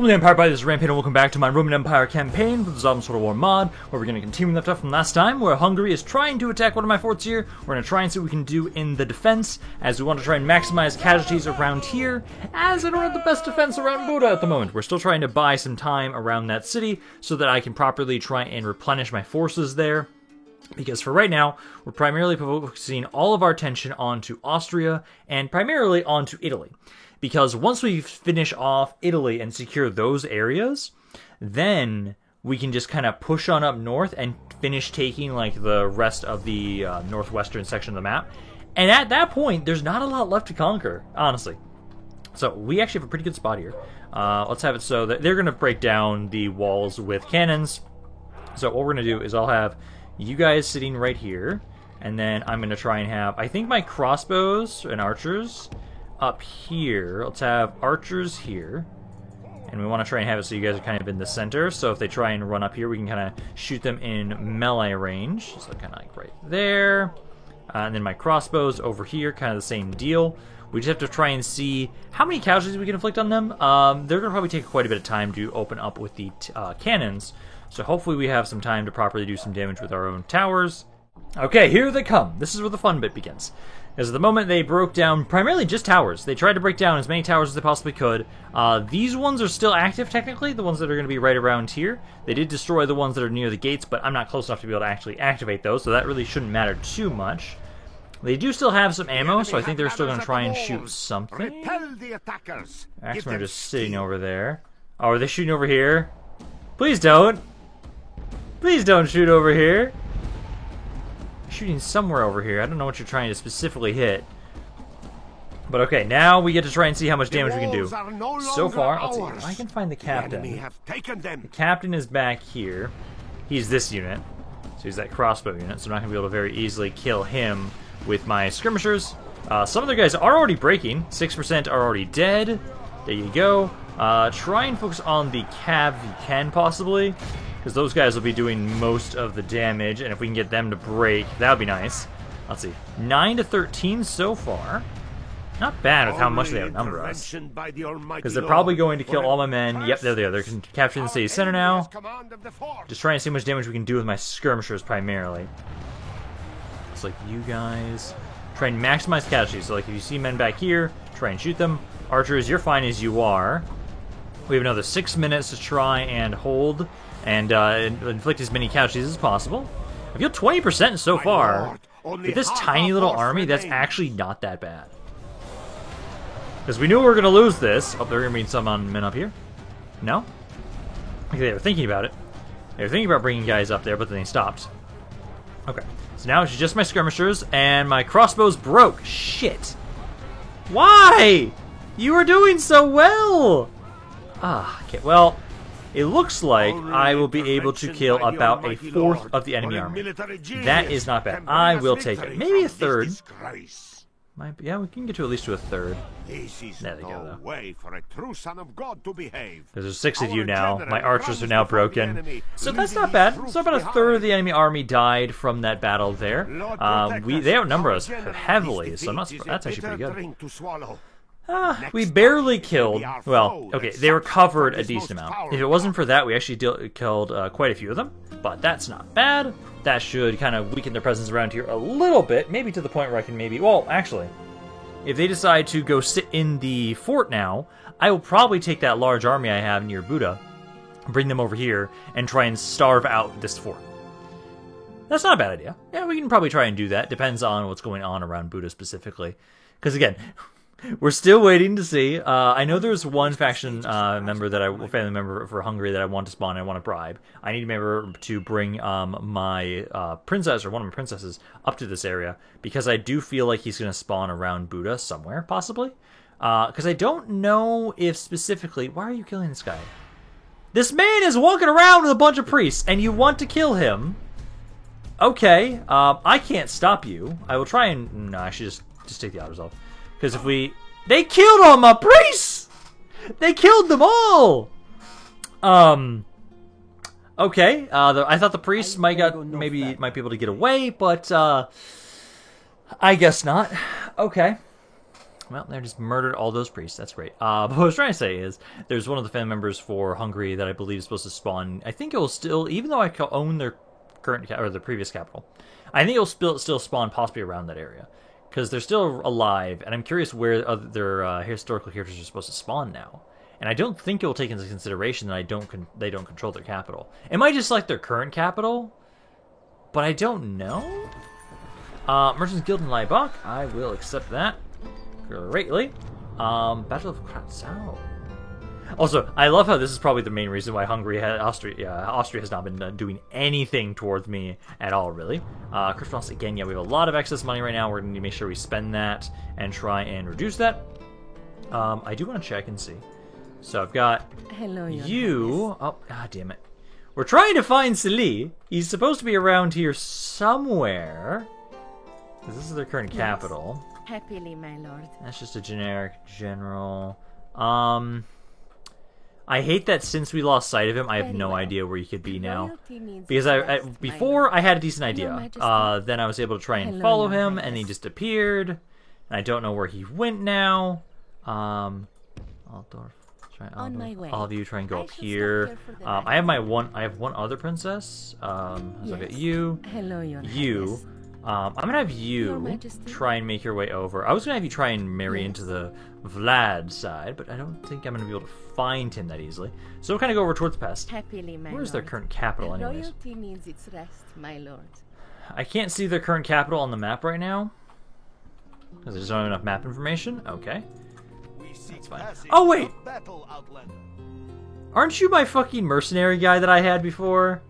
Welcome to Empire by this is Rampage, and welcome back to my Roman Empire campaign with the Zombies Total War mod, where we're going to continue left off from last time, where Hungary is trying to attack one of my forts here. We're going to try and see what we can do in the defense, as we want to try and maximize casualties around here, as I don't have the best defense around Buda at the moment. We're still trying to buy some time around that city, so that I can properly try and replenish my forces there. Because for right now, we're primarily focusing all of our attention onto Austria, and primarily onto Italy. Because once we finish off Italy and secure those areas, then we can just kind of push on up north and finish taking like the rest of the northwestern section of the map. And at that point, there's not a lot left to conquer, honestly. So we actually have a pretty good spot here. Let's have it so that they're going to break down the walls with cannons. So what we're going to do is I'll have you guys sitting right here, and then I'm going to try and have, I think, my crossbows and archers up here. Let's have archers here, and we want to try and have it so you guys are kind of in the center, so if they try and run up here, we can kind of shoot them in melee range, so kind of like right there. And then my crossbows over here, kind of the same deal. We just have to try and see how many casualties we can inflict on them. They're going to probably take quite a bit of time to open up with the cannons, so hopefully we have some time to properly do some damage with our own towers. Okay, here they come. This is where the fun bit begins. Because at the moment they broke down primarily just towers. They tried to break down as many towers as they possibly could. These ones are still active technically, the ones that are going to be right around here. They did destroy the ones that are near the gates, but I'm not close enough to be able to actually activate those, so that really shouldn't matter too much. They do still have some ammo, so I think they're still going to try and shoot something. Repel the attackers. Axemen are just sitting over there. Oh, are they shooting over here? Please don't. Please don't shoot over here. Shooting somewhere over here. I don't know what you're trying to specifically hit. But okay, now we get to try and see how much damage we can do. So far, let's see. If I can find the captain. The captain is back here. He's this unit. So he's that crossbow unit, so I'm not going to be able to very easily kill him with my skirmishers. Some of the guys are already breaking. 6% are already dead. There you go. Try and focus on the cav if you can, possibly. Because those guys will be doing most of the damage, and if we can get them to break, that would be nice. Let's see. 9 to 13 so far. Not bad with how much they outnumber us. Because they're probably going to kill all my men. Yep, there they are. They're capturing the city center now. Just trying to see how much damage we can do with my skirmishers primarily. It's like you guys. Try and maximize casualties. So like if you see men back here, try and shoot them. Archers, you're fine as you are. We have another 6 minutes to try and hold and inflict as many casualties as possible. I feel 20% so far. With this tiny little army, that's actually not that bad. Because we knew we were going to lose this. Oh, there are going to be some men up here. No? Okay, they were thinking about it. They were thinking about bringing guys up there, but then they stopped. Okay, so now it's just my skirmishers, and my crossbows broke. Shit. Why? You were doing so well. Ah, okay, well, it looks like I will be able to kill about a fourth of the enemy army. That is not bad. I will take it. Maybe a third. Yeah, we can get to at least to a third. There they go, though. There's 6 of you now. My archers are now broken. So that's not bad. So about a third of the enemy army died from that battle there. They outnumber us heavily, so that's actually pretty good. We barely killed. Well, okay, they recovered a decent amount. If it wasn't for that, we actually killed quite a few of them. But that's not bad. That should kind of weaken their presence around here a little bit. Maybe to the point where I can maybe... Well, actually, if they decide to go sit in the fort now, I will probably take that large army I have near Buda, bring them over here, and try and starve out this fort. That's not a bad idea. Yeah, we can probably try and do that. Depends on what's going on around Buda specifically. Because again... We're still waiting to see. I know there's one faction member family member for Hungary that I want to spawn and I want to bribe. I need to remember to bring my princess, or one of my princesses, up to this area, because I do feel like he's going to spawn around Buda somewhere, possibly. Because I don't know if specifically... Why are you killing this guy? This man is walking around with a bunch of priests, and you want to kill him. Okay, I can't stop you. I will try and... No, I should just take the auto-resolve. Because if we... They killed all my priests! They killed them all! Okay, I thought the priests might be able to get away, but, I guess not. Okay. Well, they just murdered all those priests. That's great. But what I was trying to say is, there's one of the family members for Hungary that I believe is supposed to spawn. I think it will still, even though I own their current or the previous capital, I think it will still spawn possibly around that area because they're still alive. And I'm curious where other historical characters are supposed to spawn now. And I don't think it will take into consideration that they don't control their capital. It might just select their current capital, but I don't know. Merchants Guild in Laibach, I will accept that. Greatly. Battle of Kratzau. Also, I love how this is probably the main reason why Austria has not been doing anything towards me at all, really. Christmas, again, yeah, we have a lot of excess money right now. We're going to make sure we spend that and try and reduce that. I do want to check and see. So I've got you. Oh, god damn it. We're trying to find Sili. He's supposed to be around here somewhere. Because this is their current capital. Happily, my lord. That's just a generic general. I hate that since we lost sight of him, I have no idea where he could be now. Because before I had a decent idea. Then I was able to try and follow him, and he just appeared. And I don't know where he went now. Altdorf. On my way. All of you try and go up here. I have one other princess. So I've got you. Hello, your you. Highness. I'm gonna have you try and make your way over. I was gonna have you try and marry into the Vlad side, but I don't think I'm gonna be able to find him that easily. So we'll kind of go over towards the past. Happily, my Where's lord. their current capital, anyways? Royalty needs its rest, my lord. I can't see their current capital on the map right now because there's not enough map information. Okay, that's fine. Oh wait, aren't you my fucking mercenary guy that I had before?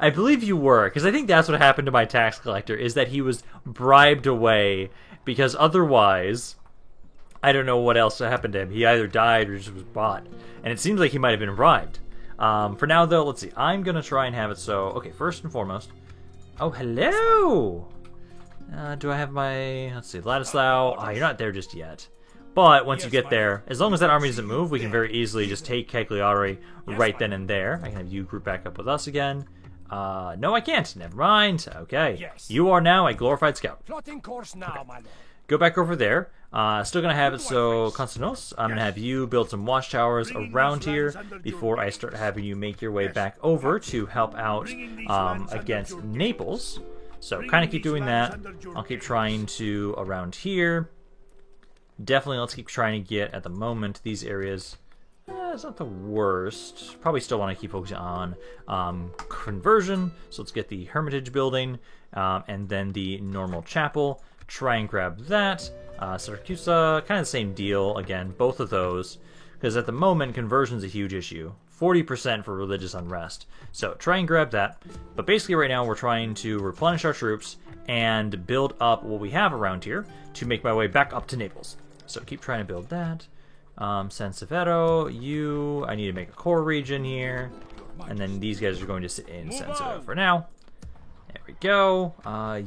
I believe you were, because I think that's what happened to my tax collector, is that he was bribed away, because otherwise, I don't know what else happened to him. He either died or just was bought, and it seems like he might have been bribed. For now, though, let's see. I'm going to try and have it so... Okay, first and foremost... Oh, hello! Do I have my... Let's see, Ladislao. Oh, you're not there just yet. But once you get there, as long as that army doesn't move, we can very easily just take Cagliari right then and there. I can have you group back up with us again. No, I can't. Never mind. Okay. Yes. You are now a glorified scout. Plotting course now, my lord. Go back over there. Still gonna have it so, Konstantinos, I'm gonna have you build some watchtowers around here before I start having you make your way back over to help out against Naples. So kind of keep doing that. I'll keep trying to around here. Definitely let's keep trying to get, at the moment, these areas... it's not the worst. Probably still want to keep focusing on conversion. So let's get the Hermitage building and then the normal chapel. Try and grab that. Syracuse, kind of the same deal. Again, both of those. Because at the moment, conversion is a huge issue. 40% for religious unrest. So try and grab that. But basically right now we're trying to replenish our troops and build up what we have around here to make my way back up to Naples. So keep trying to build that. San Severo, I need to make a core region here. And then these guys are going to sit in San Severo for now. There we go.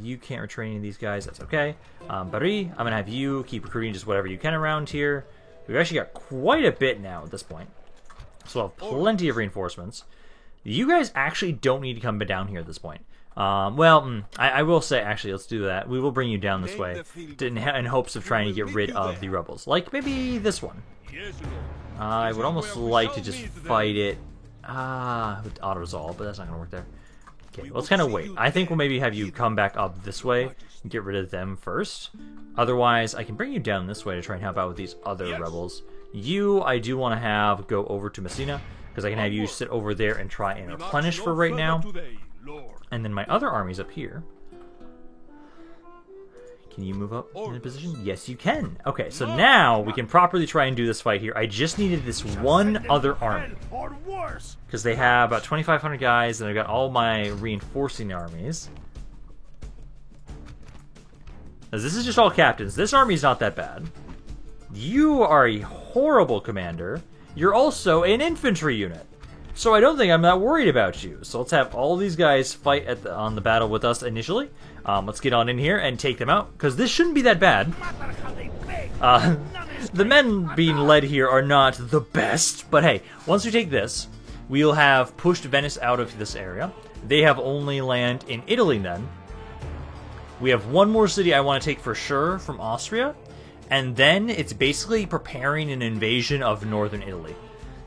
You can't retrain any of these guys, that's okay. Bari, I'm going to have you keep recruiting just whatever you can around here. We've actually got quite a bit now at this point. So we'll have plenty of reinforcements. You guys actually don't need to come down here at this point. I will say, actually, let's do that. We will bring you down this way in hopes of trying to get rid of the rebels. Like maybe this one. I would almost like to just fight it with auto-resolve, but that's not going to work there. Okay, let's kind of wait. I think we'll maybe have you come back up this way and get rid of them first. Otherwise, I can bring you down this way to try and help out with these other rebels. I do want to have go over to Messina, because I can have you sit over there and try and replenish for right now. And then my other army's up here. Can you move up in a position? Yes, you can. Okay, so now we can properly try and do this fight here. I just needed this one other army. Because they have about 2,500 guys, and I've got all my reinforcing armies. Now, this is just all captains. This army's not that bad. You are a horrible commander. You're also an infantry unit. So I don't think I'm that worried about you. So let's have all these guys fight on the battle with us initially. Let's get on in here and take them out, because this shouldn't be that bad. The men being led here are not the best, but hey, once we take this, we'll have pushed Venice out of this area. They have only land in Italy then. We have one more city I want to take for sure from Austria, and then it's basically preparing an invasion of northern Italy.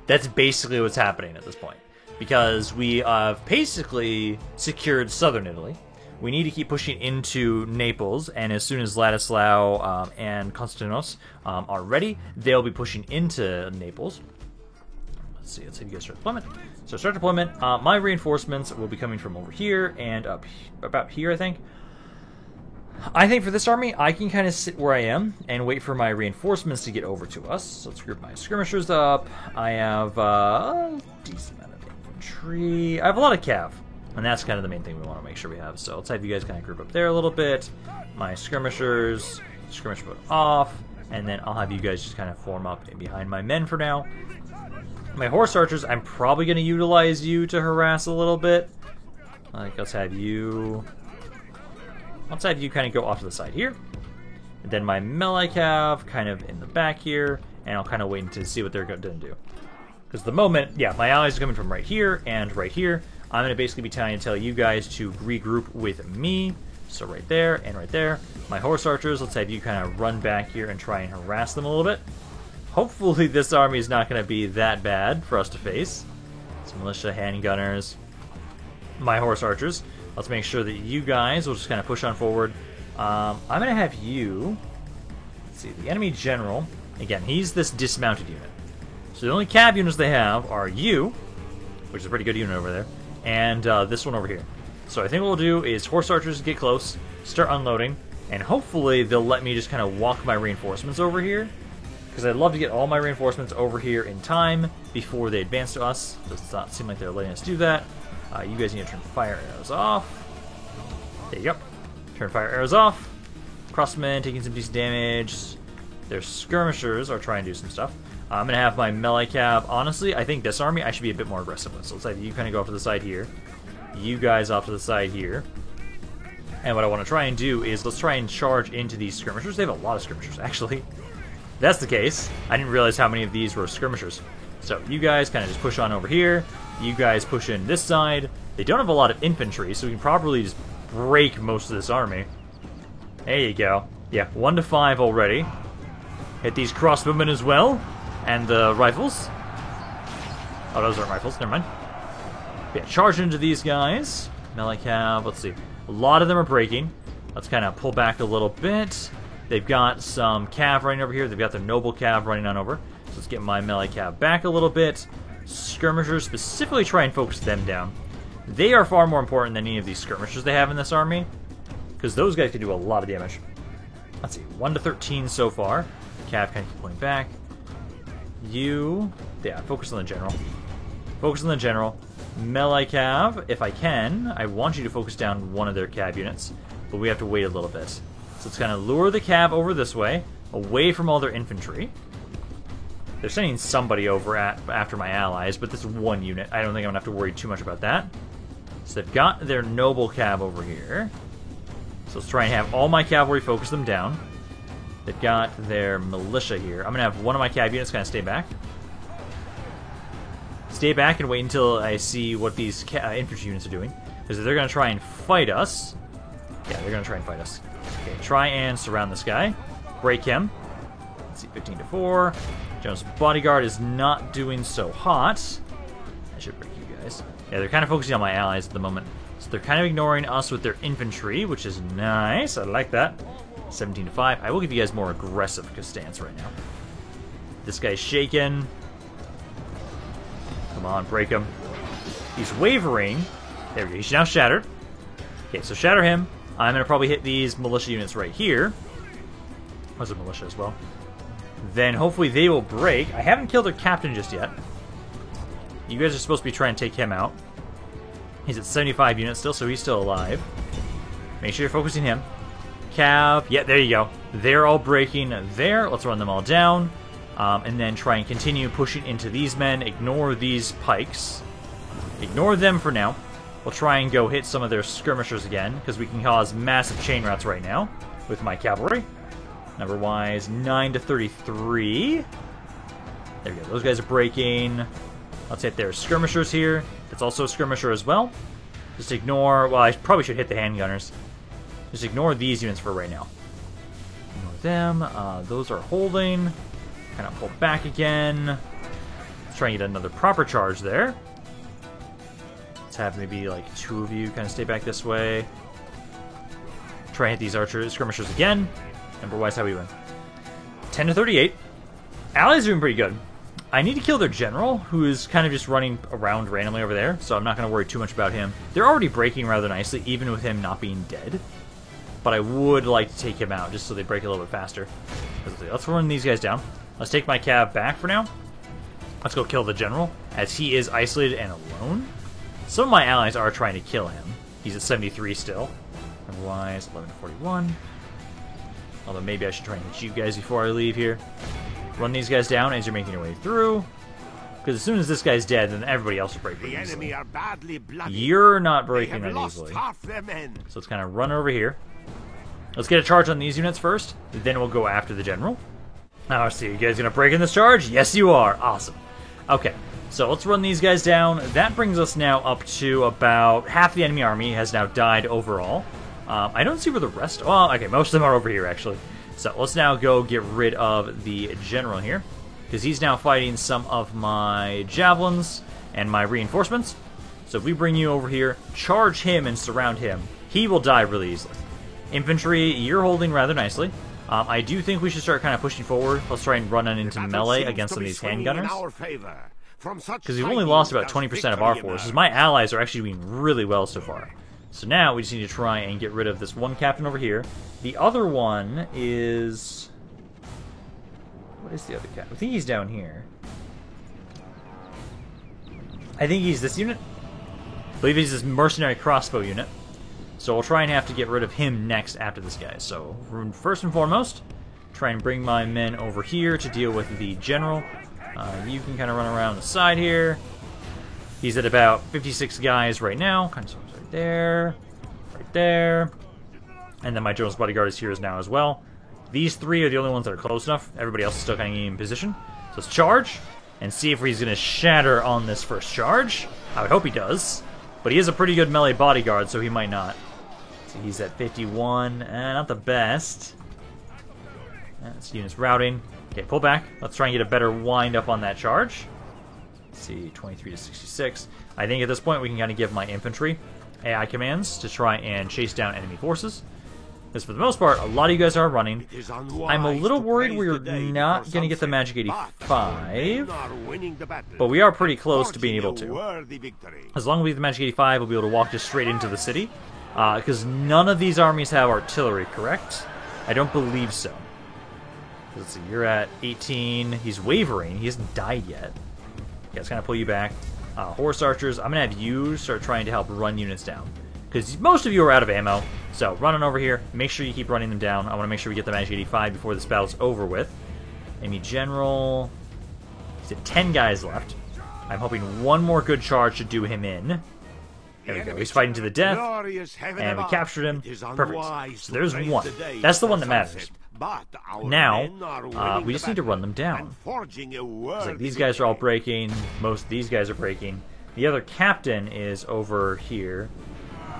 That's basically what's happening at this point. Because we have basically secured southern Italy. We need to keep pushing into Naples, and as soon as Ladislao and Constantinos are ready, they'll be pushing into Naples. Let's see if you guys start deployment. So start deployment. My reinforcements will be coming from over here and up about here, I think. I think for this army, I can kind of sit where I am and wait for my reinforcements to get over to us. So let's group my skirmishers up. I have a decent amount of infantry. I have a lot of cav, and that's kind of the main thing we want to make sure we have. So let's have you guys kind of group up there a little bit. My skirmishers, skirmish mode off, and then I'll have you guys just kind of form up behind my men for now. My horse archers, I'm probably going to utilize you to harass a little bit. Like, let's have you kind of go off to the side here. And then my melee cav kind of in the back here, and I'll kind of wait to see what they're going to do. Because the moment, yeah, my allies are coming from right here and right here. I'm going to basically be trying to tell you guys to regroup with me. So right there and right there. My horse archers, let's have you kind of run back here and try and harass them a little bit. Hopefully this army is not going to be that bad for us to face. Some militia handgunners. My horse archers. Let's make sure that you guys will just kind of push on forward. I'm going to have you... Let's see, the enemy general. Again, he's this dismounted unit. So the only cav units they have are you, which is a pretty good unit over there, and this one over here. So I think what we'll do is horse archers get close, start unloading, and hopefully they'll let me just kind of walk my reinforcements over here. Because I'd love to get all my reinforcements over here in time before they advance to us. Does not seem like they're letting us do that. You guys need to turn fire arrows off. There you go. Turn fire arrows off. Crossmen taking some decent damage. Their skirmishers are trying to do some stuff. I'm going to have my melee cav. Honestly, I think this army I should be a bit more aggressive with. So let's have you kind of go off to the side here. You guys off to the side here. And what I want to try and do is let's try and charge into these skirmishers. They have a lot of skirmishers, actually. If that's the case, I didn't realize how many of these were skirmishers. So you guys kind of just push on over here. You guys push in this side. They don't have a lot of infantry, so we can probably just break most of this army. There you go. Yeah, 1 to 5 already. Hit these crossbowmen as well. And the rifles. Oh, those aren't rifles. Never mind. Yeah, charge into these guys. Melee cav. Let's see. A lot of them are breaking. Let's kind of pull back a little bit. They've got some cav running over here. They've got their noble cav running on over. So let's get my melee cav back a little bit. Skirmishers, specifically try and focus them down. They are far more important than any of these skirmishers they have in this army, because those guys can do a lot of damage. Let's see, 1 to 13 so far. Cav kind of keep pulling back. You, yeah, focus on the general. Focus on the general. Melee cav, if I can, I want you to focus down one of their cav units, but we have to wait a little bit. So let's kind of lure the cav over this way, away from all their infantry. They're sending somebody over after my allies, but this one unit, I don't think I'm going to have to worry too much about that. So they've got their noble cav over here. So let's try and have all my cavalry focus them down. They've got their militia here. I'm going to have one of my cav units kind of stay back. Stay back and wait until I see what these infantry units are doing. Because if they're going to try and fight us... Yeah, they're going to try and fight us. Okay, try and surround this guy. Break him. Let's see, 15 to 4. Jones' bodyguard is not doing so hot. I should break you guys. Yeah, they're kind of focusing on my allies at the moment. So they're kind of ignoring us with their infantry, which is nice. I like that. 17 to 5. I will give you guys more aggressive stance right now. This guy's shaken. Come on, break him. He's wavering. There we go. He's now shattered. Okay, so shatter him. I'm going to probably hit these militia units right here. Was it militia as well? Then hopefully they will break. I haven't killed their captain just yet. You guys are supposed to be trying to take him out. He's at 75 units still, so he's still alive. Make sure you're focusing him. Cav. Yeah, there you go. They're all breaking there. Let's run them all down. And then try and continue pushing into these men. Ignore these pikes. Ignore them for now. We'll try and go hit some of their skirmishers again, because we can cause massive chain routes right now with my cavalry. Number-wise, 9 to 33. There we go. Those guys are breaking. Let's hit their skirmishers here. That's also a skirmisher as well. Just ignore... Well, I probably should hit the handgunners. Just ignore these units for right now. Ignore them. Those are holding. Kind of pull back again. Let's try and get another proper charge there. Let's have maybe like 2 of you kind of stay back this way. Try and hit these archer skirmishers again. Number-wise, how we win. 10-38. Allies are doing pretty good. I need to kill their general, who is kind of just running around randomly over there, so I'm not going to worry too much about him. They're already breaking rather nicely, even with him not being dead. But I would like to take him out, just so they break a little bit faster. Let's run these guys down. Let's take my cav back for now. Let's go kill the general, as he is isolated and alone. Some of my allies are trying to kill him. He's at 73 still. Otherwise, 11-41. Although maybe I should try and hit you guys before I leave here. Run these guys down as you're making your way through. Because as soon as this guy's dead, then everybody else will break pretty easily. Are badly bloody. You're not breaking that easily. Half their men. So let's kind of run over here. Let's get a charge on these units first. Then we'll go after the general. Now, let's see. Are you guys going to break in this charge? Yes, you are. Awesome. Okay. So let's run these guys down. That brings us now up to about half the enemy army has now died overall. I don't see where the rest... Well, okay, most of them are over here, actually. So let's now go get rid of the general here, because he's now fighting some of my javelins and my reinforcements. So if we bring you over here, charge him and surround him, he will die really easily. Infantry, you're holding rather nicely. I do think we should start kind of pushing forward. Let's try and run into melee against some of these handgunners. Because we've only lost about 20% of our forces. My allies are actually doing really well so far. So now we just need to try and get rid of this one captain over here. The other one is... What is the other captain? I think he's down here. I think he's this unit. I believe he's this mercenary crossbow unit. So we'll try and have to get rid of him next after this guy. So first and foremost, try and bring my men over here to deal with the general. You can kind of run around the side here. He's at about 56 guys right now. Kind of right there. Right there. And then my general's bodyguard is here now as well. These 3 are the only ones that are close enough. Everybody else is still kind of in position. So let's charge and see if he's going to shatter on this first charge. I would hope he does. But he is a pretty good melee bodyguard, so he might not. So he's at 51. Not the best. That's units routing. Okay, pull back. Let's try and get a better wind up on that charge. Let's see, 23-66. I think at this point we can kind of give my infantry AI commands to try and chase down enemy forces. Because for the most part, a lot of you guys are running. I'm a little worried we're not going to get the Magic 85. But we are pretty close to being able to. As long as we have the Magic 85, we'll be able to walk just straight into the city. Because none of these armies have artillery, correct? I don't believe so. Let's see, you're at 18. He's wavering. He hasn't died yet. Okay, let's kind of pull you back. Horse archers, I'm going to have you start trying to help run units down. Because most of you are out of ammo. So, running over here. Make sure you keep running them down. I want to make sure we get the Magic 85 before this battle's over with. Enemy general. He's at 10 guys left. I'm hoping one more good charge should do him in. There we go. He's fighting to the death. And we captured him. Perfect. So there's one. That's the one that matters. Now, we just need to run them down. It's like these guys are all breaking. Most of these guys are breaking. The other captain is over here.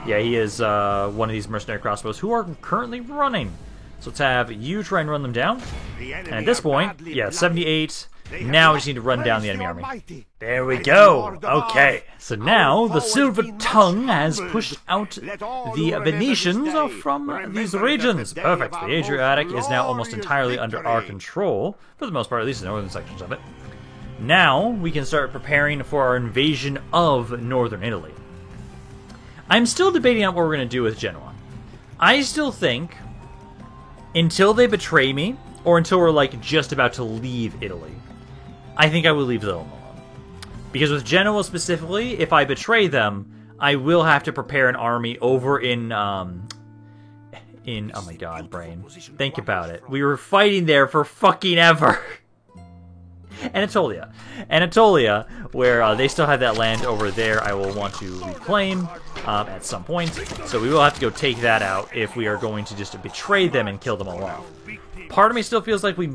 Yeah, he is one of these mercenary crossbows who are currently running. So let's have you try and run them down. And at this point, yeah, 78. Now we just need to run down the enemy army. There we go. Okay. So now the Silver Tongue has pushed out the Venetians from these regions. Perfect. The Adriatic is now almost entirely under our control. For the most part, at least the northern sections of it. Now we can start preparing for our invasion of northern Italy. I'm still debating on what we're going to do with Genoa. I still think, until they betray me, or until we're like just about to leave Italy, I think I will leave them alone. Because with Genoa specifically, if I betray them, I will have to prepare an army over in oh my god, brain. Think about it. We were fighting there for fucking ever. Anatolia. Anatolia, where they still have that land over there, I will want to reclaim at some point. So we will have to go take that out if we are going to just betray them and kill them all off. Part of me still feels like we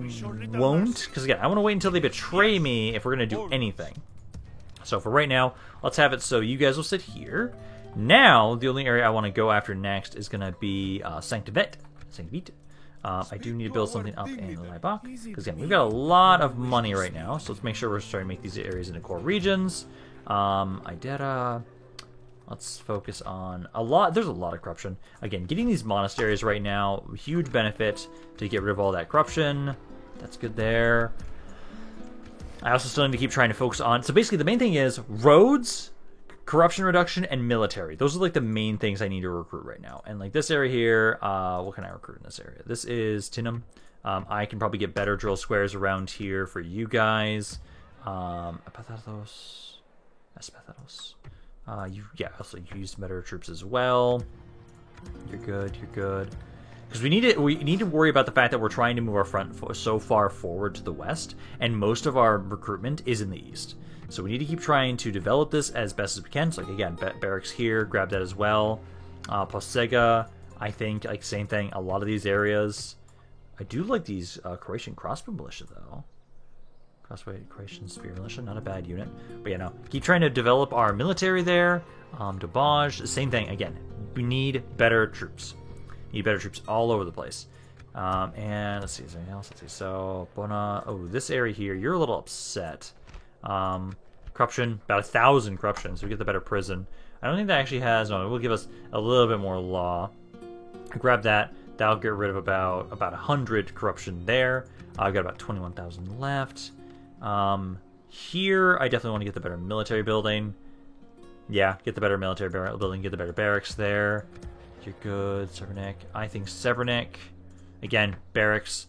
won't, because again, I want to wait until they betray me if we're going to do anything. So for right now, let's have it so you guys will sit here. Now, the only area I want to go after next is going to be Saint-Vite. I do need to build something up in Laibach, because again, we've got a lot of money right now, so let's make sure we're starting to make these areas into core regions. Idera, let's focus on there's a lot of corruption. Again, getting these monasteries right now, huge benefit to get rid of all that corruption. That's good there. I also still need to keep trying to focus on, so basically the main thing is roads, corruption reduction, and military. Those are like the main things I need to recruit right now. And like this area here, what can I recruit in this area? This is Tinum. I can probably get better drill squares around here for you guys. Espetados. Also you used better troops as well. You're good, you're good. Because we need to worry about the fact that we're trying to move our front so far forward to the west, and most of our recruitment is in the east. So we need to keep trying to develop this as best as we can. So like again, barracks here, grab that as well. Posega, I think, like same thing. A lot of these areas, I do like these Croatian crossbow militia though. Croatian spear militia, not a bad unit. But yeah, no, keep trying to develop our military there. Dobaj, same thing. Again, we need better troops. Need better troops all over the place. And let's see, is there anything else? Let's see. So Bona, oh, this area here, you're a little upset. Corruption, about 1,000 corruption, so we get the better prison. I don't think that actually has, no, it will give us a little bit more law. Grab that. That'll get rid of about 100 corruption there. I've got about 21,000 left. Here, I definitely want to get the better military building. Yeah, get the better military building, get the better barracks there. You're good, Severnik. I think Severnik, again, barracks.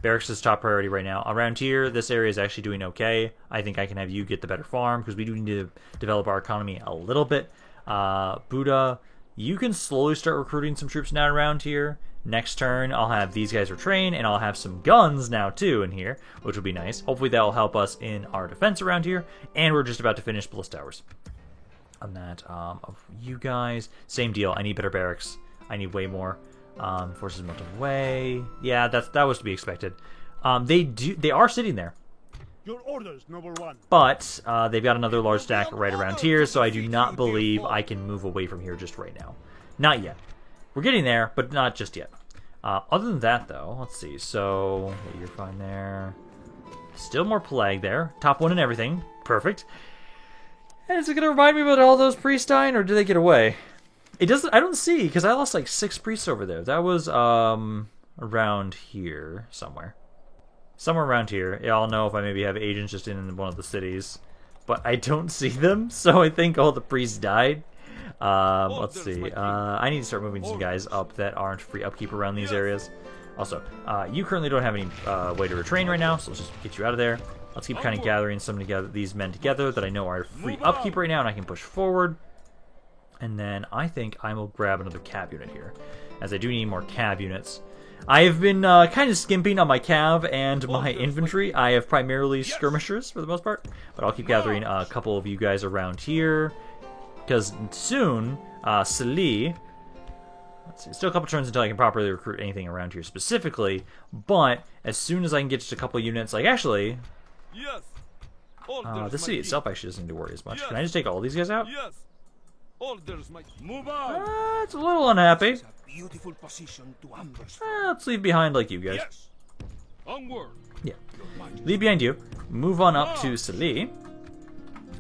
Barracks is top priority right now. Around here, this area is actually doing okay. I think I can have you get the better farm, because we do need to develop our economy a little bit. Buddha, you can slowly start recruiting some troops now around here. Next turn, I'll have these guys retrain, and I'll have some guns now, too, in here, which will be nice. Hopefully that'll help us in our defense around here, and we're just about to finish Bliss Towers. On that, of you guys, same deal. I need better barracks. I need way more. Forces melted away. Yeah, that was to be expected. They are sitting there. Your orders, noble one. But they've got another large stack right around here, so I do not believe I can move away from here just right now. Not yet. We're getting there, but not just yet. Other than that, though, let's see. So yeah, you're fine there. Still more plague there. Top one and everything. Perfect. And is it gonna remind me about all those priests dying, or did they get away? It doesn't. I don't see, because I lost like 6 priests over there. That was around here somewhere. Somewhere around here. Yeah, I'll know if I maybe have agents just in one of the cities, but I don't see them. So I think all the priests died. Let's see. I need to start moving some guys up that aren't free upkeep around these areas. Also, you currently don't have any way to retrain right now, so let's just get you out of there. Let's keep kind of gathering these men together that I know are free upkeep right now, and I can push forward. And then I think I will grab another cav unit here, as I do need more cav units. I have been kind of skimping on my cav and my infantry. I have primarily skirmishers for the most part, but I'll keep gathering a couple of you guys around here, because soon, Sali, let's see, still a couple turns until I can properly recruit anything around here specifically, but as soon as I can get just a couple units, like actually, the city itself actually doesn't need to worry as much. Can I just take all these guys out? Move on. It's a little unhappy. A beautiful position to ambush. Let's leave behind like you guys. Yes. Onward. Yeah. Leave behind you. Move on up to Sali.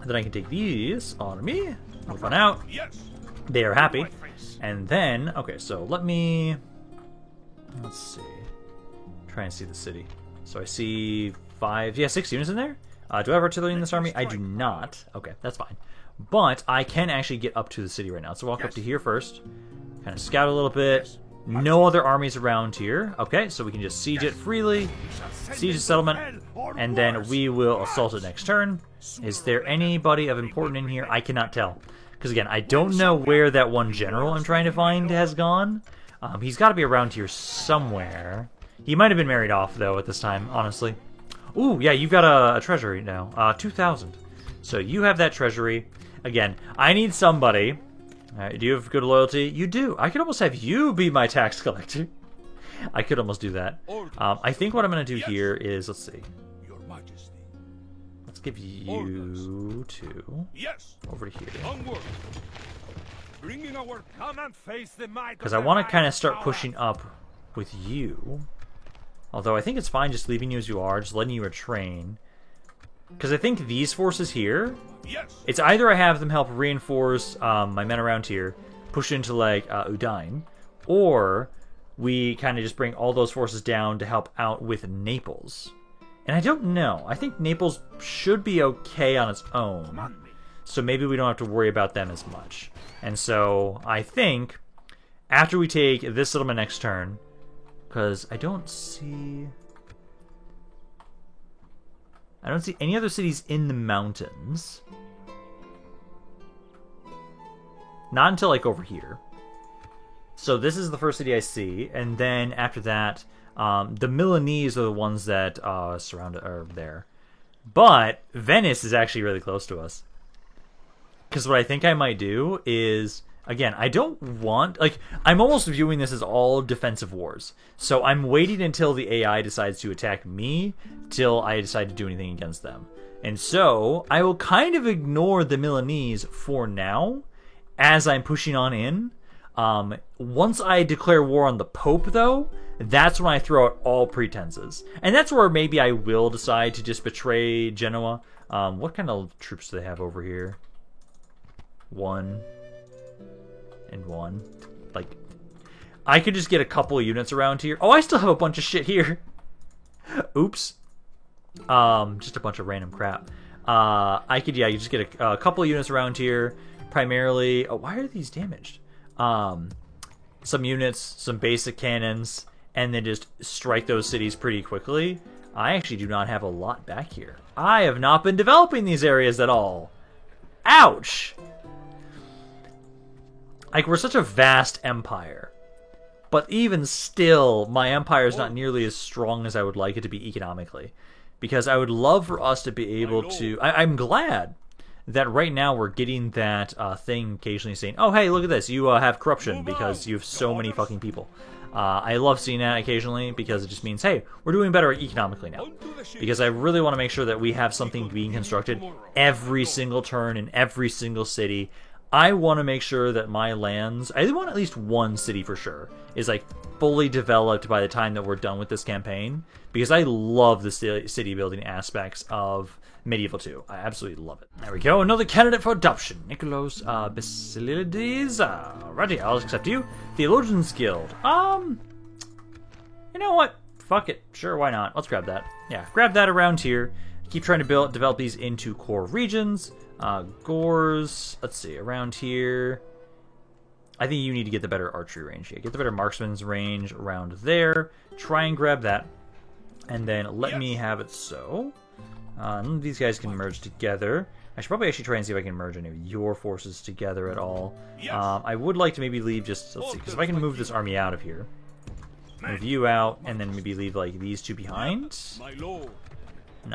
Then I can take these on me. Move on out. Yes. They are happy. And then, okay, so let's see. Try and see the city. So I see 6 units in there. Do I have artillery in this army? I do not. Okay, that's fine. But I can actually get up to the city right now. So walk up to here first. Kind of scout a little bit. No other armies around here. Okay, so we can just siege it freely. Siege the settlement. And then we will assault it next turn. Is there anybody of important in here? I cannot tell. Because again, I don't know where that one general I'm trying to find has gone. He's got to be around here somewhere. He might have been married off, though, at this time, honestly. Ooh, yeah, you've got a treasury now. 2,000. So you have that treasury. Again, I need somebody. Do you have good loyalty? You do. I could almost have you be my tax collector. I could almost do that. I think what I'm going to do here is, let's see. Your Majesty. Let's give you 2 over to here. Bringing our come and face the might. Because I want to kind of start pushing up with you. Although I think it's fine just leaving you as you are, just letting you retrain. Because I think these forces here, it's either I have them help reinforce my men around here, push into like Udine, or we kind of just bring all those forces down to help out with Naples. And I don't know. I think Naples should be okay on its own. So maybe we don't have to worry about them as much. And so I think after we take this settlement next turn, because I don't see any other cities in the mountains. Not until like over here. So this is the first city I see, and then after that, the Milanese are the ones that are there. But Venice is actually really close to us. Because what I think I might do is, again, I don't want... Like, I'm almost viewing this as all defensive wars. So I'm waiting until the AI decides to attack me, till I decide to do anything against them. And so, I will kind of ignore the Milanese for now, as I'm pushing on in. Once I declare war on the Pope, though, that's when I throw out all pretenses. And that's where maybe I will decide to just betray Genoa. What kind of troops do they have over here? 1 and 1. Like, I could just get a couple of units around here. Oh, I still have a bunch of shit here. Oops. Just a bunch of random crap. I could just get a couple of units around here. Primarily, oh, why are these damaged? Some units, some basic cannons, and then just strike those cities pretty quickly. I actually do not have a lot back here. I have not been developing these areas at all. Ouch! Like, we're such a vast empire. But even still, my empire is not nearly as strong as I would like it to be economically. Because I would love for us to be able to... I'm glad that right now we're getting that thing occasionally saying, oh, hey, look at this, you have corruption because you have so many fucking people. I love seeing that occasionally because it just means, hey, we're doing better economically now. Because I really want to make sure that we have something being constructed every single turn in every single city. I want to make sure that my lands, I want at least one city for sure, is like fully developed by the time that we're done with this campaign. Because I love the city building aspects of Medieval 2. I absolutely love it. There we go, another candidate for adoption. Nicholas Basilides. Righty, I'll accept you. Theologians Guild. You know what? Fuck it. Sure, why not? Let's grab that. Yeah, grab that around here. Keep trying to develop these into core regions. Gores, let's see, around here. I think you need to get the better archery range. Yeah, get the better marksman's range around there. Try and grab that. And then let me have it so. None of these guys can merge together. I should probably actually try and see if I can merge any of your forces together at all. I would like to maybe leave just, let's see, because if I can move this army out of here. Move you out, and then maybe leave like these two behind. No,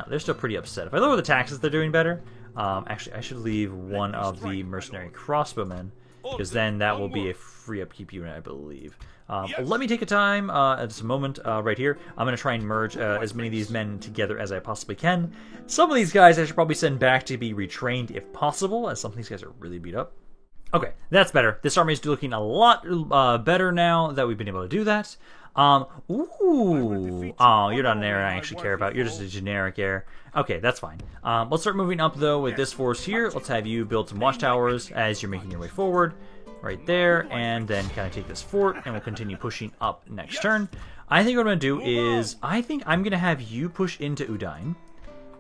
they're still pretty upset. If I lower the taxes, they're doing better. Actually, I should leave one of the mercenary crossbowmen, because then that will be a free upkeep unit, I believe. Let me take a time at this moment right here. I'm going to try and merge as many of these men together as I possibly can. Some of these guys I should probably send back to be retrained if possible, as some of these guys are really beat up. Okay, that's better. This army is looking a lot better now that we've been able to do that. Ooh. Oh, you're not an heir I actually care about. You're just a generic heir. Okay, that's fine. Let's start moving up, though, with this force here. Let's have you build some watchtowers as you're making your way forward. Right there. And then kind of take this fort, and we'll continue pushing up next turn. I think what I'm going to do is, I think I'm going to have you push into Udine.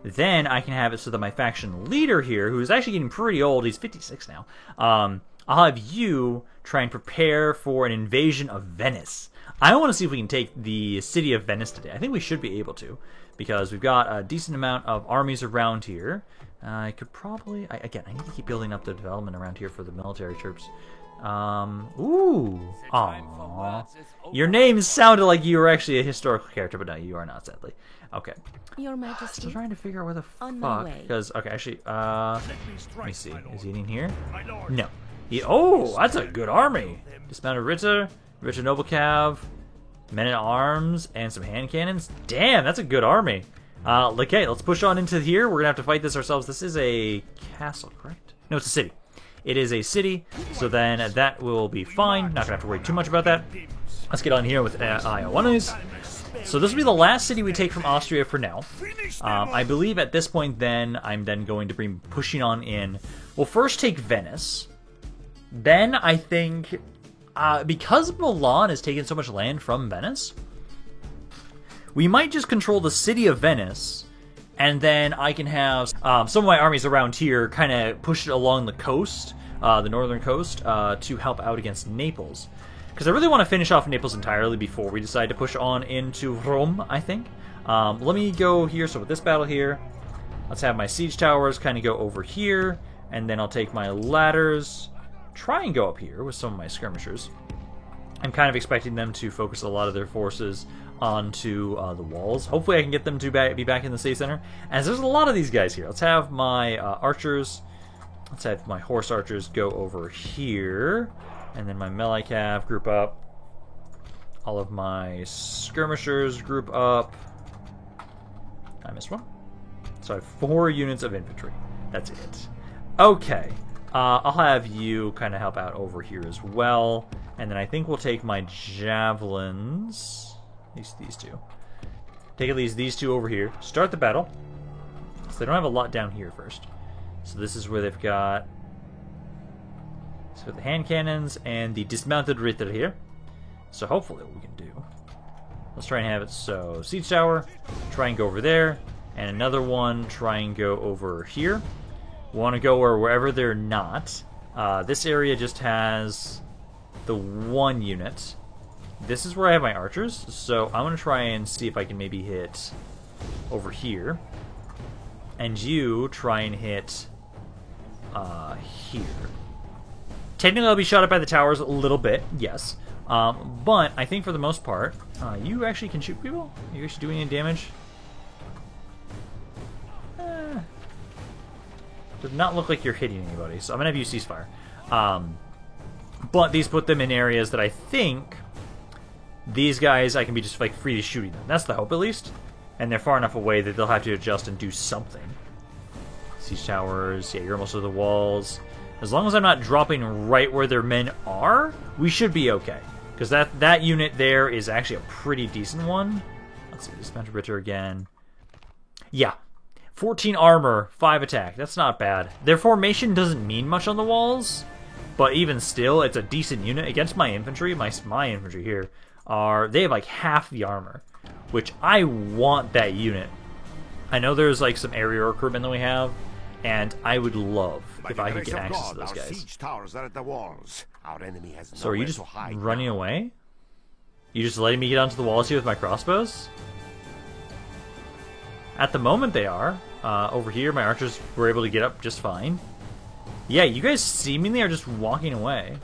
Then I can have it so that my faction leader here, who is actually getting pretty old, he's 56 now, I'll have you try and prepare for an invasion of Venice. I want to see if we can take the city of Venice today. I think we should be able to, because we've got a decent amount of armies around here. I could probably... Again, I need to keep building up the development around here for the military troops. Ooh. Aww. Your name sounded like you were actually a historical character, but no, you are not, sadly. Okay. Your Majesty. Still trying to figure out where the On my fuck... way. Because, okay, actually, let me see. Is he in here? No. Oh, that's a good army. Dismounted Ritter, Ritter Noble Cav, men-at-arms, and some hand cannons. Damn, that's a good army. Okay, let's push on into here. We're gonna have to fight this ourselves. This is a castle, correct? No, it's a city. It is a city, so then that will be fine. Not gonna have to worry too much about that. Let's get on here with Ioannis. So this will be the last city we take from Austria for now. I believe at this point then, I'm then going to be pushing on in. We'll first take Venice. Then I think, because Milan has taken so much land from Venice, we might just control the city of Venice, and then I can have some of my armies around here kind of push it along the coast, the northern coast, to help out against Naples. Because I really want to finish off Naples entirely before we decide to push on into Rome, I think. Let me go here. So with this battle here, let's have my siege towers kind of go over here. And then I'll take my ladders, try and go up here with some of my skirmishers. I'm kind of expecting them to focus a lot of their forces onto the walls. Hopefully I can get them to be back in the city center. As there's a lot of these guys here. Let's have my archers. Let's have my horse archers go over here. And then my melee cav group up. All of my skirmishers group up. I missed one. So I have 4 units of infantry. That's it. Okay. I'll have you kind of help out over here as well. And then I think we'll take my javelins. These two. Take at least these 2 over here. Start the battle. So they don't have a lot down here first. So this is where they've got... So the hand cannons and the dismounted Ritter here. So hopefully what we can do. Let's try and have it so siege tower, try and go over there, and another one try and go over here. We want to go wherever they're not. This area just has the 1 unit. This is where I have my archers, so I'm going to try and see if I can maybe hit over here. And you try and hit here. Technically, I'll be shot up by the towers a little bit, yes. But I think for the most part, you actually can shoot people? Are you actually doing any damage? Does not look like you're hitting anybody, so I'm going to have you ceasefire. But these put them in areas that I think these guys, I can be just like freely shooting them. That's the hope, at least. And they're far enough away that they'll have to adjust and do something. Siege towers, yeah, you're almost to the walls. As long as I'm not dropping right where their men are, we should be okay. Because that unit there is actually a pretty decent one. Let's see, dismounted Ritter again. Yeah. 14 armor, 5 attack. That's not bad. Their formation doesn't mean much on the walls, but even still, it's a decent unit. Against my infantry, my infantry here, they have like half the armor, which I want that unit. I know there's like some area recruitment that we have, and I would love if I could get access to those guys. Siege towers are at the walls. Our enemy has So are you just running away? You just letting me get onto the walls here with my crossbows? At the moment they are. Over here, my archers were able to get up just fine. Yeah, you guys seemingly are just walking away.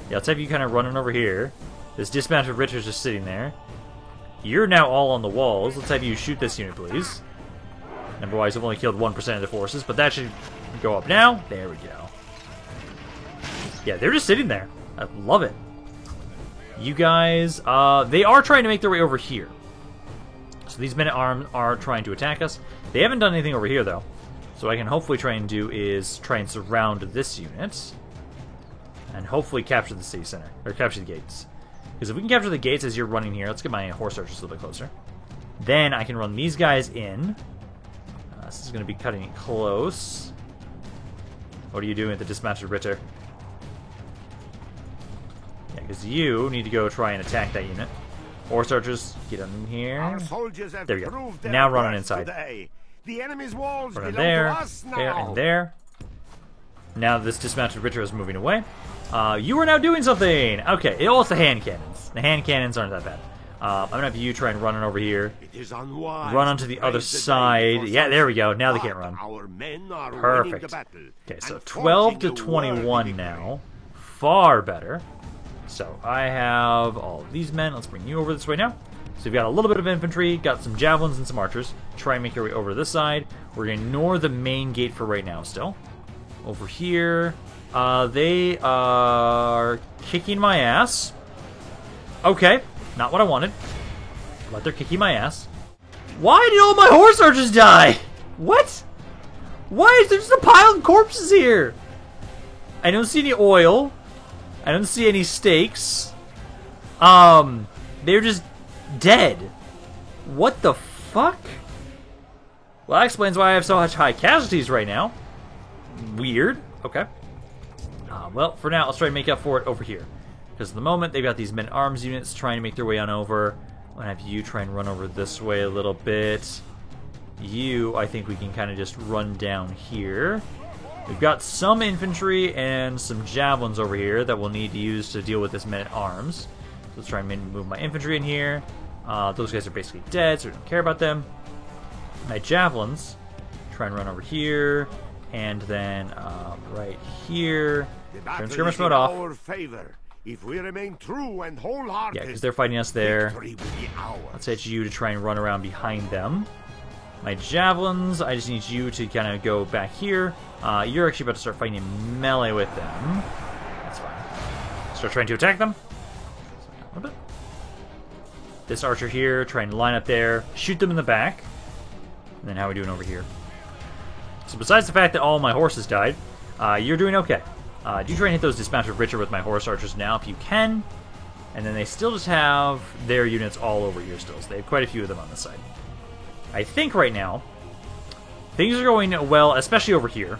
Yeah, let's have you kind of running over here. This dismounted Ritter's just sitting there. You're now all on the walls. Let's have you shoot this unit, please. Number-wise, I've only killed 1% of the forces, but that should go up now. There we go. Yeah, they're just sitting there. I love it. You guys, they are trying to make their way over here. So these men-at-arms are trying to attack us. They haven't done anything over here, though. So what I can hopefully try and do is try and surround this unit. And hopefully capture the city center. Or capture the gates. Because if we can capture the gates as you're running here, let's get my horse archers a little bit closer. Then I can run these guys in. This is going to be cutting it close. What are you doing with the dismounted Ritter? Yeah, because you need to go try and attack that unit. Horse archers, get in here. Our soldiers have there we go. proved their Now running worth inside. Today. The enemy's walls Run belong there, to us now. there, and there. Now this dismounted Ritter is moving away. You are now doing something! Okay, it's the hand cannons. The hand cannons aren't that bad. I'm gonna have you try and run over here. It is unwise Run onto the other side. Yeah, there we go. Now they can't run. Our men are winning Perfect. the battle Okay, so and 12 to forging a 21 worthy now. Far better. So I have all of these men. Let's bring you over this way now. So we've got a little bit of infantry, got some javelins and some archers. Try and make your way over to this side. We're going to ignore the main gate for right now still. Over here, they are kicking my ass. Okay, not what I wanted. But they're kicking my ass. Why did all my horse archers die? What? Why is there just a pile of corpses here? I don't see any oil. I don't see any stakes. They're just dead. What the fuck? Well, that explains why I have so much high casualties right now. Weird. Okay. Well, for now, let's try to make up for it over here. Because at the moment, they've got these men-at-arms units trying to make their way on over. I'm going to have you try and run over this way a little bit. You, I think we can kind of just run down here. We've got some infantry and some javelins over here that we'll need to use to deal with this men-at-arms. So let's try and move my infantry in here. Those guys are basically dead, so we don't care about them. My javelins, try and run over here, and then right here. Turn skirmish mode off. If we remain true and wholehearted, yeah, because they're fighting us there. Let's hit you to try and run around behind them. My javelins, I just need you to kind of go back here. You're actually about to start fighting in melee with them. That's fine. Start trying to attack them. A little bit. This archer here, try and line up there, shoot them in the back. And then how are we doing over here? So besides the fact that all my horses died, you're doing okay. Do try and hit those dismounted Richard with my horse archers now if you can. And then they still just have their units all over here still. So they have quite a few of them on this side. I think right now, things are going well, especially over here,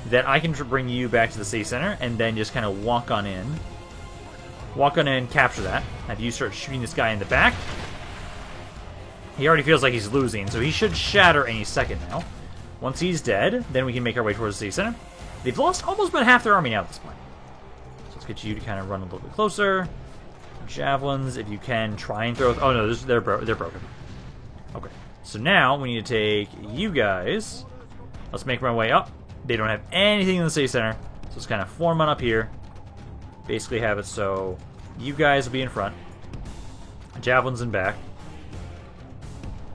that I can bring you back to the city center and then just kind of walk on in. Walk on in, capture that. Have you start shooting this guy in the back. He already feels like he's losing, so he should shatter any second now. Once he's dead, then we can make our way towards the city center. They've lost almost about half their army now at this point. So let's get you to kind of run a little bit closer. Javelins, if you can, try and throw... Oh no, they're broken. Okay, so now we need to take you guys. Let's make my way up. They don't have anything in the city center, so let's kind of form on up here. Basically have it so you guys will be in front. Javelins in back.